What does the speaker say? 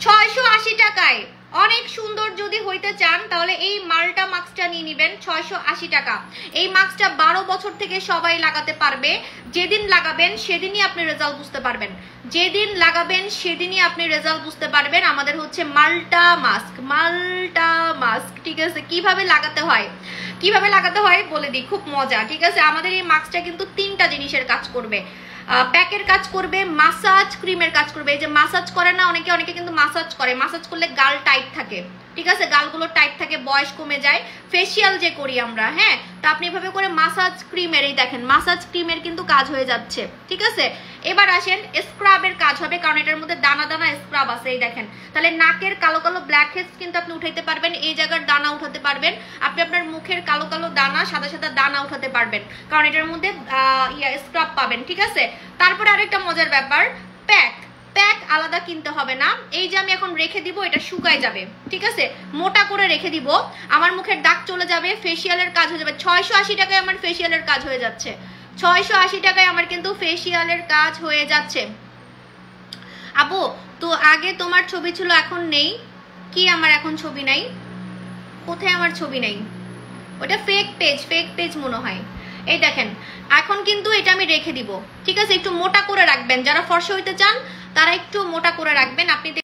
680 টাকায় অনেক সুন্দর যদি হইতে চান তাহলে এই মাল্টা মাস্কটা নিয়ে নেবেন 680 টাকা। এই মাস্কটা 12 বছর থেকে সবাই লাগাতে পারবে। যেদিন লাগাবেন সেদিনই আপনি রেজাল্ট বুঝতে পারবেন, যেদিন লাগাবেন সেদিনই আপনি রেজাল্ট বুঝতে পারবেন। আমাদের হচ্ছে মাল্টা মাস্ক, মাল্টা মাস্ক, ঠিক আছে? কিভাবে লাগাতে হয়, কিভাবে লাগাতে হয় বলে দিই, খুব মজা, ঠিক আছে? আমাদের এই মাস্কটা কিন্তু 3টা জিনিসের কাজ করবে। প্যাকের কাজ করবে, মাসাজ ক্রিমের কাজ করবে। এই যে মাসাজ করে না অনেকে, অনেকে কিন্তু মাসাজ করে, মাসাজ করলে গাল টাইট থাকে, ঠিক আছে? গালগুলো টাইট থাকে, বয়স কমে যায়। ফেসিয়াল যে করি আমরা, হ্যাঁ, তো আপনি এভাবে করে মাসাজ ক্রিমের, এই দেখেন মাসাজ ক্রিমের কিন্তু কাজ হয়ে যাচ্ছে, ঠিক আছে? এবার আসেন স্ক্রাবের কাজ হবে, কারণ এটার মধ্যে দানা দানা স্ক্রাব আছে, এই দেখেন। তাহলে নাকের কালো কালো ব্ল্যাক হেডস কিন্তু আপনি উঠাইতে পারবেন, এই জায়গার দানা উঠাতে পারবেন, আপনি আপনার মুখের কালো কালো দানা, সাদা সাদা দানা উঠাতে পারবেন, কারণ এটার মধ্যে স্ক্রাব পাবেন, ঠিক আছে? তারপরে আরেকটা মজার ব্যাপার, প্যাক, প্যাক আলাদা কিনতে হবে না। এই যে আমি এখন রেখে দিব, এটা শুকায় যাবে, ঠিক আছে? মোটা করে রেখে দিব, আমার মুখের দাগ চলে যাবে, ফেসিয়ালের কাজ হয়ে যাবে। 680 টাকায় আমার ফেসিয়ালের কাজ হয়ে যাচ্ছে, 680 টাকায় আমার কিন্তু ফেসিয়ালের কাজ হয়ে যাচ্ছে। আপু তো আগে তোমার ছবি ছিল এখন নেই কি? আমার এখন ছবি নাই, কোথায় আমার ছবি নাই? ওটা ফেক পেজ, ফেক পেজ মনে হয়। এই দেখেন এখন কিন্তু এটা আমি রেখে দিব, ঠিক আছে? একটু মোটা করে রাখবেন, যারা ফর্সা হইতে চান তারা একটু মোটা করে রাখবেন। আপনি